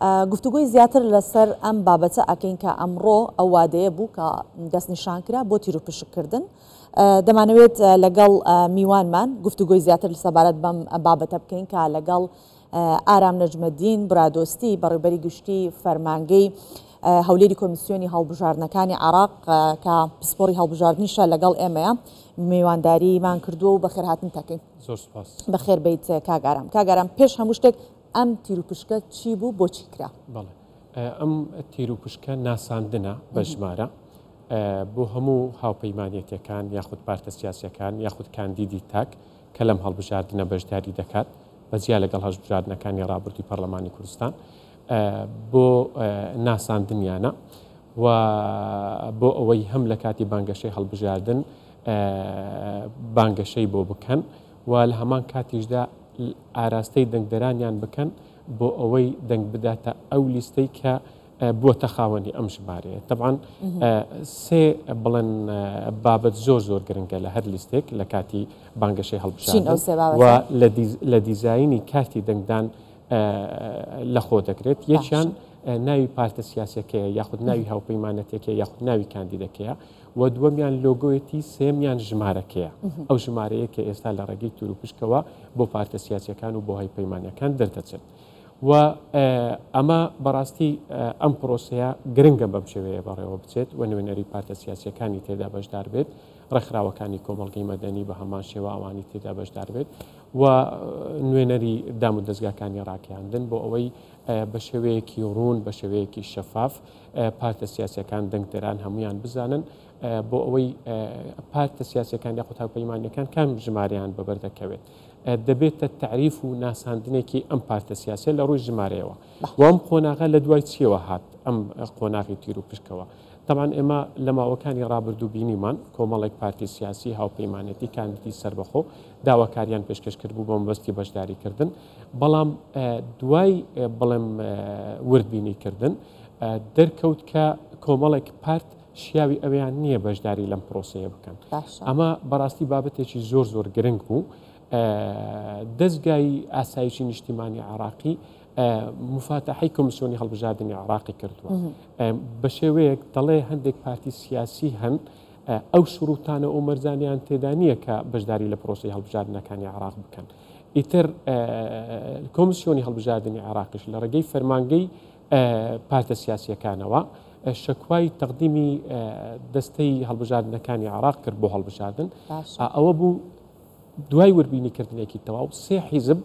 گفتوگوی زیاتر لەسەر ئەم بابەتە ئەکەین کە ئەمڕۆ ئەو وادەیە بوو کە دەستنیشانکرا بۆ تیرروپشکردن. دەمانەوێت لەگەڵ میوانمان گفتوگوی زیاتر سەبارەت بەم بابەتە بکەین کە لەگەڵ ئارام نەجمەدین برادۆستی بەڕێوەبەری گشتی فەرمانگەی هەولێری کۆمیسیۆنی هەڵبژاردنەکانی عێراق کە پسپۆڕی هەڵبژاردنیشە لەگەڵ ئێمەیە میوانداریمان کردووە و بەخێر هاتن تەکەین. زۆر سپاس. بەخێر بیت کاگارم پێش هەموو شتێک ئەم تیرروپشکە چی بوو بۆچی کرا؟ بەڵێ ئەم تیرروپشکە ناساندنە بە ژمارە بۆ هەموو هاوپەیمانێتیەکان یاخود پارتە سیاسیەکان یاخود کاندیدی تاک کە لەم هەڵبژاردنە بەشداری دەکات بەجیا لەگەڵ هەڵبژاردنەکانی ڕابردووی پەرلەمانی کوردستان بۆ ناساندنیانە و بۆ ئەوەی هەم لە کاتی بانگەشەی هەڵبژاردن بانگەشەی بۆ بکەن و لە هەمان کاتیشدا ئاراستەی دەنگدەرانیان بکەن بۆ ئەوەی دەنگ بداتە ئەو لیستەی کە بووەتە خاوەنی ئەم ژمارەیە. طبعاً سێ بڵێن بابەت زۆر گرنگە لە هەر لیستێک لە کاتی بانگەشەی هەڵبژاردن و لە دیزاینی کارتی دەنگدان لە خۆ دەگرێت. یەکیان ناوی پارتە سیاسەکەیە یاخود ناوی هاوپەیمانەتێکەیە یاخود ناوی کاندیدەکەیە و دووەمیان لۆگۆیەتی سێمیان ژمارەکەیە ئەو ژمارەیە کە ئێستا لە ڕێگەی تیرروپشکەوە بۆ پارتە سیاسیەکان و بۆ هاوپەیمانەکان دەردەچێت و ئەمە بەڕاستی ئەم پرۆسەیە گرنگە بەم شێوەیە بەڕێوە بچێت و نوێنەری پارتە سیاسیەکانی تێدا بەشدار بێت ڕێکخراوەکانی کۆمەڵگەی مەدەنی بە هەمان شێوە ئەوانی تێدا بەشدار بێت و نوێنەری دام و دەستگاکانی ڕاکیاندن بۆ ئەوەی بە شێوەیەکی ڕوون بە شێوەیەکی شەفاف پارتە سیاسیەکان دەنگدەران هەمویان بزانن بۆ ئەوەی پارتە سیاسیەکان یاخود هاوپەیمانیەکان کام ژمارەیان بەبەردەکەوێت دەبێتە تعریف و ناساندنێکی ئەم پارتە سیاسە لە ڕووی ژمارەیەوە و ئەم قۆناغە لە دوای چیەوە هات ئەم قۆناغی تیرروپشکەوە. طبعاً ئێمە لە ماوەکانی ڕابردوو بینیمان کۆمەڵێک پارتی سیاسی هاوپەیمانێتی کاندیدی سەربەخۆ داواکاریان پێشکەش کرد بوو بۆ مەبەستی بەشداریکردن بەڵام دوای بڵێم وردبینیکردن دەرکەوت کە کۆمەڵێک پارت شیاوی ئەویان نییە بەشداری لەم پرۆسەیە بکەن. ئەمە بەڕاستی بابەتێکی زۆر گرنگ بوو. دەستگای ئاسایشی نیشتیمانی عێراقی مفاتەحەی کۆمیسیۆنی هەڵبژاردننی عێراقی کردووە بە شێوەیەک دەڵێ هەندێک پارتی سیاسی هەن ئەو شروتانە و مەرزانیان تێدا نییە کە بەشداری لە پرۆسی هەڵبژاردنەکانی عێراق بکەن. ئیتر کۆمیسیۆنی هەڵبژاردننی عێراقیش لە ڕێگەی فەرمانگەی پارتە سیاسیەکانەوە شەکوای تەقدیمی دەستەی هەڵبژاردنەکانی عێراق کرد بۆ هەڵبژاردن ئەوە بوو دوای وردبینیکردنێکی تەواو سێ حیزب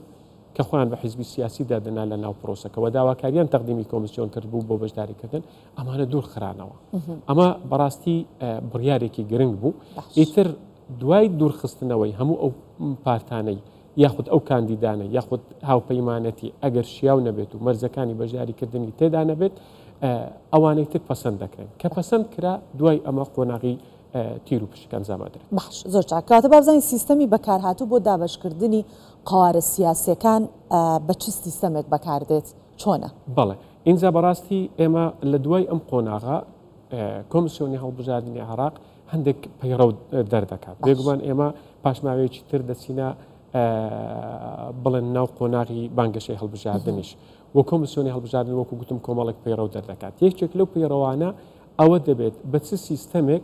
کە خۆیان بە حیزبی سیاسی دادنا لە ناو پرۆسەکەەوە داواکاریان تەقدیمی کۆمیسیۆن کرد بوو بۆ بەشداریکردن ئەمانە دوور خرانەوە. ئەمە بەڕاستی بڕیارێکی گرنگ بوو. ئیتر دوای دوورخستنەوەی هەموو ئەو پارتانەی یاخود ئەو کاندیدانە یاخود هاوپەیمانەتی ئەگەر شیاو نەبێت و مەرزەکانی بەشداریکردنی تێدا نەبێت ئەوانەی تر پەسەند دەکرێن کە پەسەند کرا دوای ئەمە قۆناغی تیرروپشکان زامادرێت. باش زۆر چاکاتە بابزانین سیستەمی بەکارهاتوو بۆ دابشکردنی قوارە سیاسیەکان بە چ سیستەمێک بەکاردێت چۆنە؟ بەڵێ ئینجا بەڕاستی ئێمە لە دوای ئەم قۆناغا کۆمیسیۆنی هەڵبژاردننی عێراق هەندێک پەیڕەو دەردەکات بێگومان ئێمە پاشماوەیەکی تر دەچینە بڵێن ناو قۆناغی بانگەشەی هەڵبژاردننیش وە کۆمیسیۆنی هەڵبژاردن وەکو گوتم کۆمەڵێک پەیڕەو دەردەکات. یەکێک لەو پەیڕەوانە ئەوە دەبێت بە چ سیستەمێک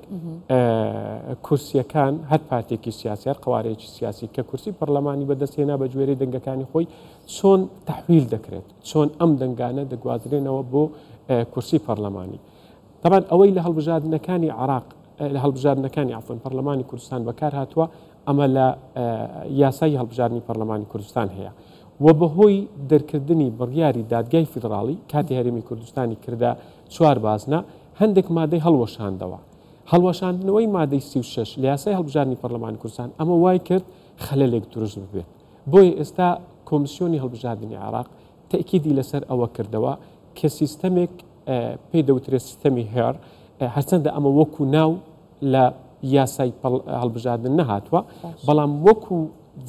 کورسیەکان هەر پارتێکی سیاسی هەر قوارەیەکی سیاسی کە کورسی پەرلەمانی بەدەستێنا بە گوێرەی دەنگەکانی خۆی چۆن تەحویل دەکرێت چۆن ئەم دەنگانە دەگوازرێنەوە بۆ کورسی پەرلەمانی. طبعاً ئەوەی لە هەڵبژاردنەکانی عێراق لە هەڵبژاردنەکانی عفوان پەرلەمانی کوردستان بەکار هاتووە ئەمە لە یاسای هەڵبژاردننی پەرلەمانی کوردستان هەیە و بەهۆی دەرکردنی بڕیاری دادگای فیدراڵی کاتی هەرێمی کوردستانی کردا 4 بازنە هەندێک مادەی هەڵوەشاندەوە. هەڵوەشاندنەوەی مادەی 36 لە یاسای هەڵبژاردننی پەرلەمانی کوردستان ئەمە وای کرد خەلەلێک دروست ببێت. بۆیە ئێستا کۆمیسیۆنی هەڵبژاردننی عێراق تەکیدی لەسەر ئەوە کردەوە کە سیستەمێک پێی دەوترێت سیستەمی هێر هەرچەندە ئەمە وەکو ناو لە یاسای هەڵبژاردن نەهاتووە بەڵام وەکو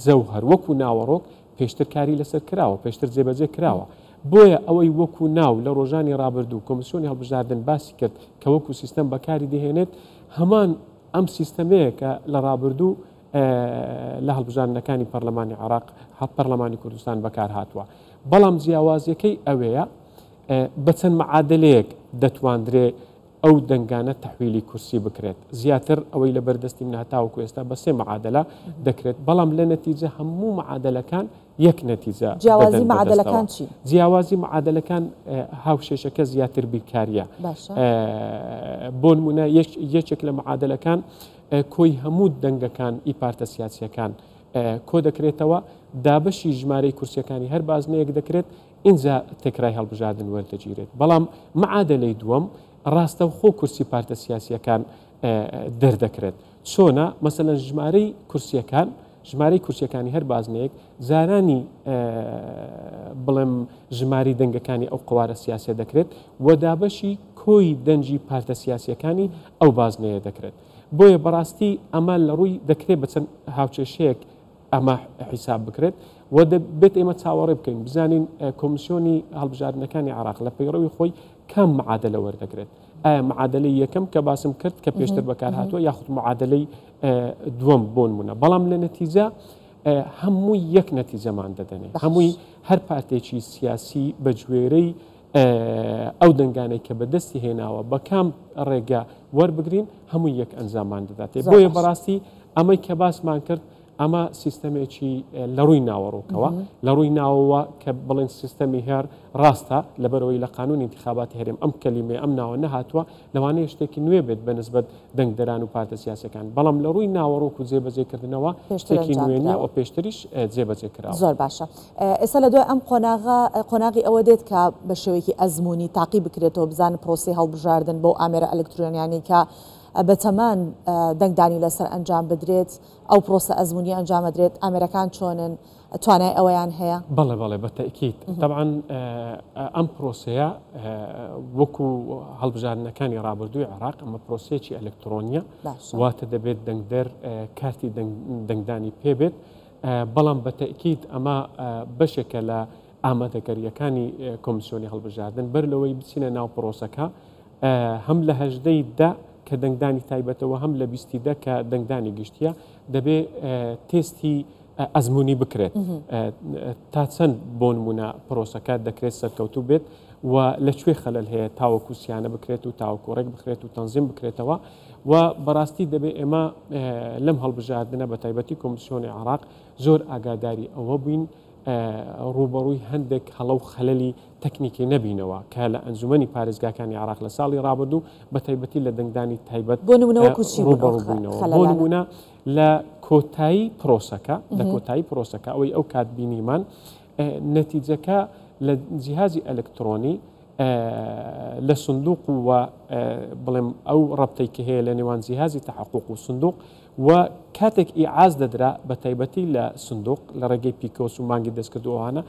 جەوهەر وەکو ناوەڕۆک پێشتر کاری لەسەر کراوە پێشتر جێبەجێ کراوە. بۆیە ئەوەی وەکو ناو لە ڕۆژانی ڕابردوو کۆمیسیۆنی هەڵبژاردن باسی کرد کە وەکو سیستەم بەکاری دەهێنێت هەمان ئەم سیستەمەیە کە لە ڕابردوو لە هەڵبژاردنەکانی پەرلەمانی عێراق پەرلەمانی کوردستان بەکار هاتووە. بەڵام جیاوازیەکەی ئەوەیە بە چەند معادلەیەک دەتواندرێ ئەو دەنگانە تەحویلی کورسی بکرێت زیاتر ئەوەی لە بەردەستی من هەتاوەکو ئێستا بە 3 معادلە دەکرێت بەڵام لە نەتیجە هەموو معادلەکان یەک نەتیجە جیاوازی معادلەکان چی؟ جیاوازی معادلەکان هاوشێشەکە زیاتر بیرکاریە بۆ نمونە یەکێک لە معادلەکان کۆی هەموو دەنگەکان ئیپارتە سیاسیەکان کۆ دەکرێتەوە دابەشی ژمارەی کورسیەکانی هەر بازنەیەک دەکرێت اینجا تێکرای هەڵبژاردن وەردەگیرێت بەڵام معادلەی دووەم ڕاستە و خۆ کورسی پارتە سیاسیەکان دەردەکرێت چۆنە مەسەلەن ژمارەی کورسیەکانی هەر بازنەیەک زارانی بڵێم ژماری دەنگەکانی ئەو قوارە سیاسە دەکرێت و دابەشی کۆی دەنجی پارتە سیاسیەکانی ئەو بازنەیە دەکرێت بۆیە بەڕاستی ئەمە لە ڕووی دەکرێت بەچەند هاوچێشەیەک ئەمە حیساب بکرێت و دەبێت ئێمە چاوەڕێ بکەین بزانین کۆمیسیۆنی هەڵبژاردنەکانی عراق لە پەیڕەوی خۆی کەم معادلە وەردەگرێت ئایا معادلەی یەکەم کە باسم کرد کە پێشتر بەکار هاتووە یاخود معادلەی دووەم بۆ نمونە بەڵام لە نەتیجە هەمووی یەک نەتیجەمان دەدەنێت هەمووی هەر پارتێکی سیاسی بە گوێرەی ئەو دەنگانەی کە بەدەستی هێناوە بە کام ڕێگە وەربگرین هەمووی یەک ئەنجامان دەداتێت بۆیە بەڕاستی ئەمەی کە باسمان کرد ئەمە سیستەمێکی لە ڕووی ناوەڕۆکەوە لە ڕووی ناوەوە کە بڵێن سیستەمی هەر ڕاستە لەبەرەوەی لە قانون انتخاباتی هەرێم ئەم کەلیمێ ئەم ناوە نەهاتووە لەوانەیە شتێکی نوێ بێت بە نسبەت دەنگدەران و پارتە سیاسەکان بەڵام لە ڕووی ناوەڕۆک و جێبەجێکردنەوە شتێکی نوێنیە و پێشتریش جێبەجێ کراوە زۆر باشە ئێستا لە دوای ئەم قۆناغی ئەوە دێت کە بە شێوەیەکی ئەزمموی تاقی بکرێتەوە بزانە پرۆسی هەڵبژاردن بۆ ئامێرە ئەلکترۆنیانی کە بەتەمان دەنگدانی لەسەر ئەنجام بدرێت ئەو پرۆسە ئەزمموی ئەنجامەدرێت ئامێرەکان چۆنن توانای ئەوەیان هەیە بەڵێ بەتەکییت طبعاً ئەم پرۆسەیە وەکو هەڵبژاردنەکانی ڕابردووی عراق ئەمە پرۆسەیەکی ئەلکترۆنیە واتە دەبێت دەنگدەر کارتی دەنگدانی پێبێت بەڵام بەتەکییت ئەمە بەشێکە لە ئامادەگەریەکانی کۆمیسیۆنی هەڵبژاردن بەر لەوەی بچینە ناو پرۆسەکە هەم لە هەژدەیدا کە دەنگدانی تایبەتەوە هەم لە بیستیدا کە دەنگدانی گشتیە دەبێ تێستی ئەزمموی بکرێت تا چەند بۆ نمونە پرۆسەکە دەکرێت سەرکەوتوو بێت و لەکوێ خەلەل هەیە تاوەکو سیانە بکرێت و تاوەکو ڕێک بکرێت و تەنزیم بکرێتەوە و بەڕاستی دەبێ ئێمە لەم هەڵبژاردنە بە تایبەتی کۆمیسیۆنی عراق زۆر ئاگاداری ئەوە بووین ڕوبەڕووی هەندێک هەڵە و خەلەلی تەکنیکی نەبینەوە کە لە ئەنجومەنی پارێزگاکانی عراق لە ساڵی ڕابردوو بە تایبەتی لە دەنگدانی تایبەت ڕوبەڕووبووینەوە بۆ نمونە لە کۆتایی پرۆسەکە ئەوەی ئەو کات بینیمان نەتیجەکە لە جیهازی ئەلکترۆنی لە سندوق و بڵێم ئەو ڕەبتەی کە هەیە لە نێوان جیهازی تەحقوق و سندوق و کاتێک ئیعاز دەدرا بە تایبەتی لە سندوق لە ڕێگەی پیکۆس و مانگی دەستکردووانە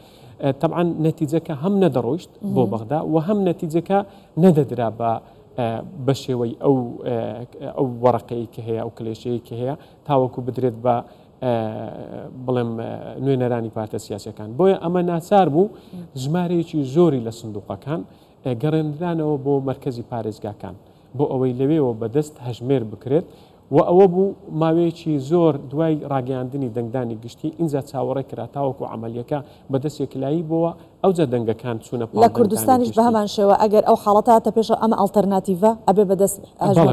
طبعاً نەتیجەکە هەم نەدەڕۆیشت بۆ بەغدا و هەم نەتیجەکە نەدەدرا بە شێوەی ئەو وەڕقەیە کە هەیە ئەو کلێشەیە کە هەیە تاوەکو بدرێت بە بڵێم نوێنەرانی پارتە سیاسەکان بۆیە ئەمە ناچار بوو ژمارەیەکی زۆری لە سندوقەکان گەڕێنرانەوە بۆ مرکزی پارێزگاکان بۆ ئەوەی لەوێەوە بەدەست هەژمێر بکرێت و ئەوە بوو ماوەیەکی زۆر دوای ڕاگەاندنی دەنگدانی گشتی اینجا چاوەڕێ کراتاوەکو عملیەکە بەدەستێکلایی بووە ئەوجا دەنگەکان چوونە لە کوردستانیش بە هەمان شێوە ئەگەر ئەو حاڵەتە هاتە پێش ئەمە ئالتەرناتیڤە ئەبێ بەدەست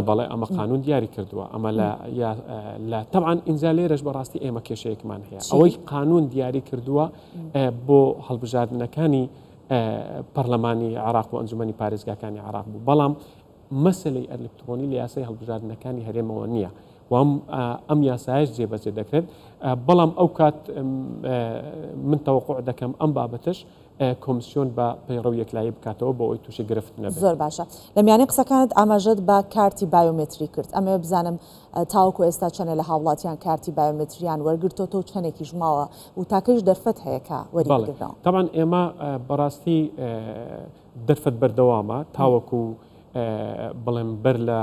بەڵێ ئەمە قانون دیاری کردووە ئەمە لە طبعاً ئینجا لێرەش بەڕاستی ئێمە کێشەیەکمان هەیە ئەوەی قانون دیاری کردووە بۆ هەڵبژاردنەکانی پەرلەمانی عراق و ئەنجومەنی پارێزگاکانی عراق بوو بەڵام مەسلەی ئەلکترۆنی لە یاسای هەڵبژاردنەکانی هەرێمەوە نییە و ئەم یاسایش جێبەجێ دەکرێت بەڵام ئەو کات من تەوقع دەکەم ئەم بابەتش کۆمیسیۆن بە پەیڕەو یەکلایی بکاتەوە بۆ ئەوی تووشی گرفت نەبێت. زۆر باشە لە میانەی قسەکانت ئاماژەت بە کارتی بایۆمتری کرد ئەمە بزانم تاوەکو ئێستا چەنە لە هاوڵاتیان کارتی بایۆمتریان وەرگرتۆ و چەندێکیش ماوە و تاکەش دەرفەت هەیە کە وەریگرنەوە. طبعاً ئێمە بەڕاستی دەرفەت بەردەوامە تاوەکو بڵێم بەر لە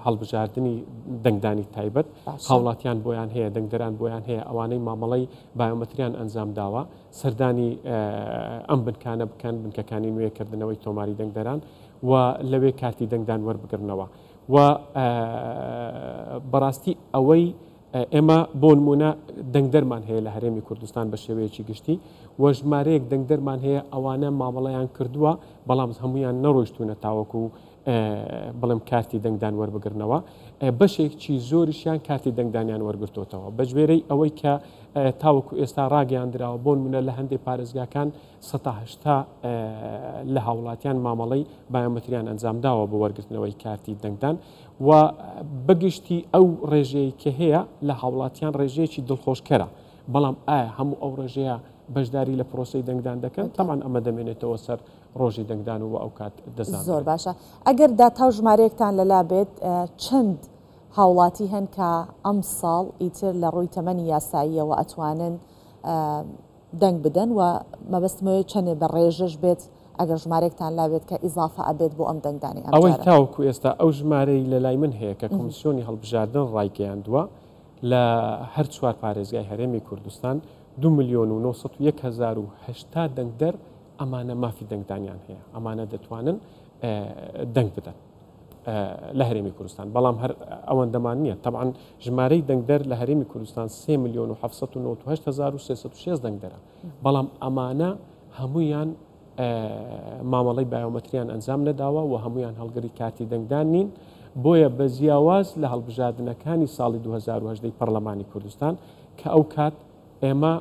هەڵبژاردننی دەنگدانی تایبەت هاوڵاتیان بۆیان هەیە دەنگدەران بۆیان هەیە ئەوانەی مامەڵەی بایۆمەتریان ئەنجام داوە سەردانی ئەم بنکانە بکەن بنکەکانی نوێکردنەوەی تۆماری دەنگدەران و لەوێ کارتی دەنگدان وەربگرنەوە و بەڕاستی ئەوەی ئێمە بۆ نمونە دەنگدەرمان هەیە لە هەرێمی کوردستان بە شێوەیەکی گشتی و ژمارەیەک دەنگدەرمان هەیە ئەوانە مامەڵەیان کردووە بەڵام هەمویان نەڕۆیشتونە تاوەکو بەڵام کارتی دەنگدان وەربگرنەوە بەشێکی زۆریشیان کارتی دەنگدانیان وەرگرتوتەوە بە ژێرەی ئەوەی کە تاوەکو ئێستا ڕاگەیاندراوە بۆ نمونە لە هەندێک پارێزگاکان 180 لە هاوڵاتیان مامەڵەی بایۆمەتریان ئەنجامداوە بۆ وەرگرتنەوەی کارتی دەنگدان و بەگشتی ئەو ڕێژەیە کە هەیە لە هاوڵاتیان ڕێژەیەکی دڵخۆشکەرە بەڵام ئایا هەموو ئەو ڕێژەیە بەشداری لە پرۆسی دەنگدان دەکەن تەمان ئەمە دەمێنێتەوە سەر ڕۆژی دەنگدان و ئەو کات دەزان زۆر باشە ئەگەر داتاو ژمارەیەکتان لەلا بێت چەند هاوڵاتی هەن کە ئەم ساڵ ئیتر لە ڕووی تەمەنی یاساییەوە ئەتوانن دەنگ بدەن و مەبەستمەوەی چەندێ بە ڕێژەش بێت ئەگەر ژمارێکتان لابێت کە ئیزافە ئەبێت بۆ ئەم دەنگدانی ئەوەی تاوەکو ئێستا ئەو ژمارەی لە لای من هەیە کە کۆمیسیۆنی هەڵبژاردن ڕایگەیاندووە لە هەر چوار پارێزگای هەرێمی کوردستان 2,901,080 دەنگدەر ئەمانە مافی دەنگدانیان هەیە ئەمانە دەتوانن دەنگ بدەن لە هەرێمی کوردستان بەڵام هەر ئەوەندەمان نییە طبعا ژمارەی دەنگدەر لە هەرێمی کوردستان 3,798,306 دەنگدەرە بەڵام ئەمانە هەمویان مامەڵەی بایۆمەتریان ئەنجام نەداوە و هەمویان هەڵگری کارتی دەنگدان نین بۆیە بە جیاواز لە هەڵبژاردنەکانی ساڵی 2010 پەرلەمانی کوردستان کە ئەو کات ئێمە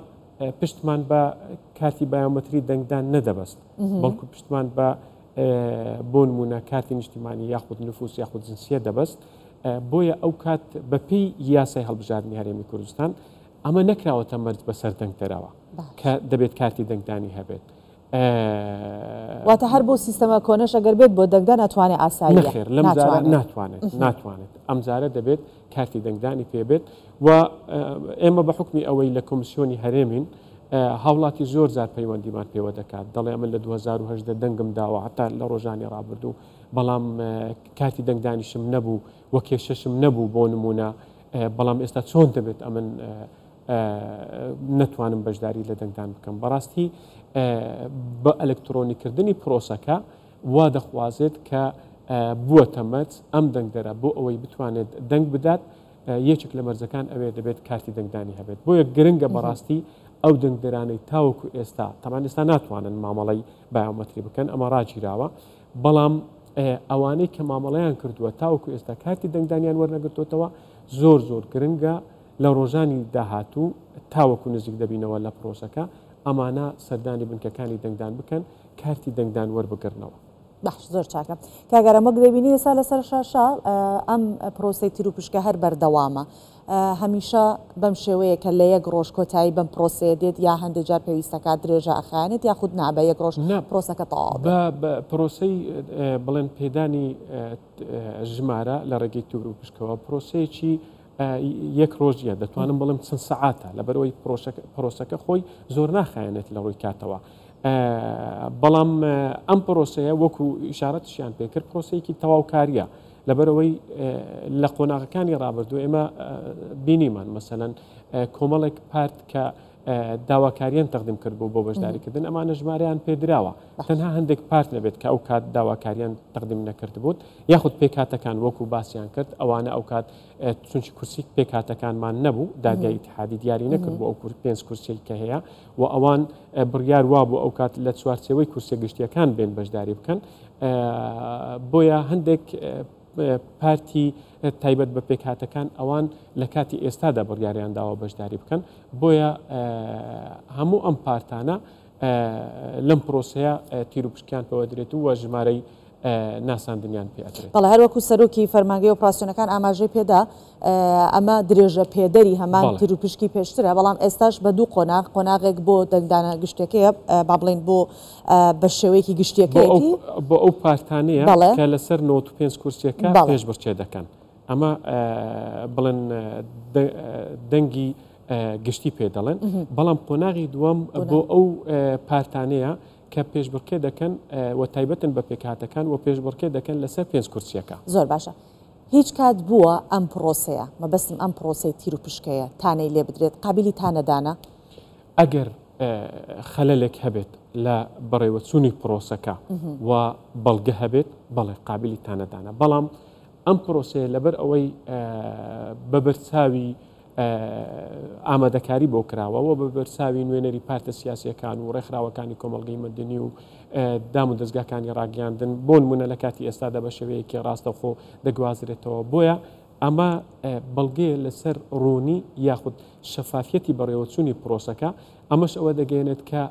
پشتمان بە کارتی بایۆمەتری دەنگدان نەدەبەست بەڵکو پشتمان بە بۆ نمونە کارتی نیشتیمانی یاخود نفوس یاخود جنسیە دەبەست بۆیە ئەو کات بەپێی یاسای هەڵبژاردننی هەرێمی کوردستان ئەمە نەکراوەتە مەرج بەسەر دەنگدەرەوە کە دەبێت کارتی دەنگدانی هەبێت واتە هەر بۆ سیستەمە کۆنەش ئەگەر بێت بۆ دەنگدان ئەتوانێ ئاسایی نەخێر لەم جارە ناتوانێت ئەم جارە دەبێت کارتی دەنگدانی پێبێت و ئێمە بە حکمی ئەوەی لە کۆمیسیۆنی هەرێمین هاوڵاتی زۆر زار پەیوەندیمان پێوە دەکات دەڵێ ئەمە لە 2010 دەنگم داوە حتا لە ڕۆژانی ڕابردوو بەڵام کاتی دەنگدانیشم نەبوو وە کێشەشم نەبوو بۆ نمونە بەڵام ئێستا چۆن دەبێت ئەمن نەتوانم بەشداری لە دەنگدان بکەم بەڕاستی بە ئەلکترۆنیکردنی پرۆسەکە وا دەخوازێت کە بووە تەمەت ئەم دەنگدەرە بۆ ئەوەی بتوانێت دەنگ بدات یەکێک لە مەرجەکان ئەوێ دەبێت کارتی دەنگدانی هەبێت بۆیە گرنگە بەڕاستی ئەو دەنگدەرانەی تاوەکو ئێستا تەمان ئێستا ناتوانن مامەڵەی بایۆمەتری بکەن ئەمە ڕاگیراوە بەڵام ئەوانەی کە مامەڵەیان کردووە تاوەکو ئێستا کارتی دەنگدانیان وەرنەگرتوتەوە زۆر گرنگە لە ڕۆژانی داهاتوو تاوەکو نزیک دەبینەوە لە پرۆسەکە ئەمانە سەردانی بنکەکانی دەنگدان بکەن کارتی دەنگدان وەربگرنەوە باش زۆر چاکە کاگەرەمە دەبینی ئێستا لەسەر شاشە ئەم پرۆسی تیر و پشکە هەر بەردەوامە هەمیشە بەم شێوەیە کە لە یەک ڕۆژ کۆتایی بەم پرۆسەیە دێت یا هەندێک جار پێویستەکە درێژە ئەخانێت یاخود نابە یەک ڕۆژ پرۆسەکە تەواو بە پرۆسەی بڵێن پێدانی ژمارە لە ڕێگەی تور و پشکەوە پرۆسەیەکی یەک ڕۆژیە دەتوانم بڵم چەند سەعاتە لەبەرەوەی پرۆسەکە خۆی زۆر ناخایەنێت لە ڕووی کاتەوە بەڵام ئەم پرۆسەیە وەکو ئیشارەتشیان پێکرد پرۆسەیەکی تەواوکاریە لەبەرەوەی لە قۆناغەکانی ڕابردوو ئێمە بینیمان مەسەلەن کۆمەڵێک پارت کە داواکاریان تەقدیم کرد بۆ بەشداریکردن ئەمانە ژمارەیان پێدراوە تەنها هەندێک پارت نەبێت کە ئەو کات داواکاریان تەقدیم نەکرد بوت یاخود پێکاتەکان وەکو باسییان کرد ئەوانە ئەو کات چونچی کورسی پێکاتەکانمان نەبوو دادگای اتحادی دیاری نەکرد بۆ ئەو 5 کورسی کە هەیە و ئەوان بڕیار وا بوو ئەو کات لە چوارچێوەی کورسە گشتیەکان بێن بەشداری بکەن بۆیە هەندێک پارتی تایبەت بە پێکهاتەکان ئەوان لە کاتی ئێستادا بڕیاریان داوە بەشداری بکەن بۆیە هەموو ئەم پارتانە لەم پرۆسەیە تیر و پشکیان پەوەدرێت و ژمارەی ناساندنیان پێدرێت بەڵێ هەروەکو سەرۆکی فەرمانگەی ئۆپراسیۆنەکان ئاماژەی پێدا ئەمە درێژە پێدەری هەمان تیر و پشکی پێشترە بەڵام ئێستاش بە دوو قۆناغێک بۆ دەنگدانە گشتەکەیە با بڵێن بۆ بە شێوەیەکی گشتیەکەیەتی بۆ ئەو پارتانەیە کە لەسەر 95 کورسیەکە پێش بڕچێ دەکەن ئەمە بڵێن دەنگی گشتی پێ دەڵێن بەڵام قۆناغی دووەم بۆ ئەو پارتانەیە کە پێشبڕکێ دەکەن و تایبەتن بە پێکهاتەکان و پێشبڕکێ دەکەن لەسەر 5 کورسیەکە زۆر باشە هیچ کات بووە ئەم پرۆسەیە مەبەستم ئەم پرۆسەی تیر و پشکەیە تانەی لێ بدرێت قابلی تانەدانە ئەگەر خەلەلێک هەبێت لە بەڕێوەچوونی پرۆسەکە و بەڵگە هەبێت بەڵێ قابلی تانەدانە بەڵام ئەم پرۆسەیە لەبەر ئەوەی بەبەرچاوی ئامادەکاری بۆ کراوەوە بە بەرساوی نوێنەری پارتە سیاسیەکان و ڕێکخراوەکانی کۆمەڵگەی مەدنی و دام و دەستگاکانی ڕاگەاندن بۆ نمونە لە کاتی ئێستادا بە شێوەیەکی ڕاستەوخۆ دەگوازرێتەوە. بۆیە ئەمە بەڵگەیە لەسەر ڕوونی یاخود شەفافیەتی بەڕێوەچوونی پرۆسەکە. ئەمەش ئەوە دەگەێنێت کە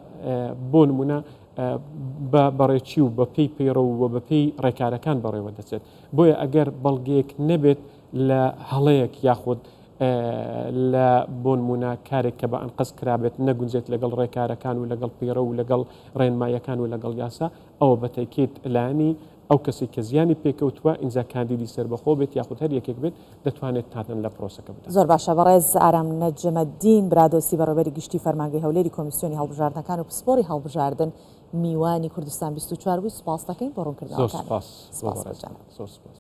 بۆ نمونە بە بەڕێکی و بە پێی پەیڕە و بە پێی ڕێکارەکان بەڕێوە دەچێت. بۆیە ئەگەر بەڵگەیەک نەبێت لە هەڵەیەک یاخود لە بۆ نمونە کارێک کە بە ئەنقەس کرابێت نەگونجێت لەگەڵ ڕێکارەکان و لەگەڵ پەیڕە و لەگەڵ ڕێنمایەکان و لەگەڵ یاسا، ئەوە بەتەکیت لانی ئەو کەسی کە زیانی پێکەوتووە ئینجا کاندیدی سەربەخۆ بێت یاخود هەر یەکێک بێت دەتوانێت تاتن لە پرۆسەکە بدات. زۆر باشە. بەڕێز ئارام نەجەمەدین برادۆسی بەڕێوەبەری گشتی فەرمانگەی هەولێری کۆمیسیۆنی هەڵبژاردنەکان و پسپۆری هەڵبژاردن میوانی کوردستان 24 بووی. سوپاس دەکەین بۆ ڕوونکردنەوەکان. زۆر سپاس.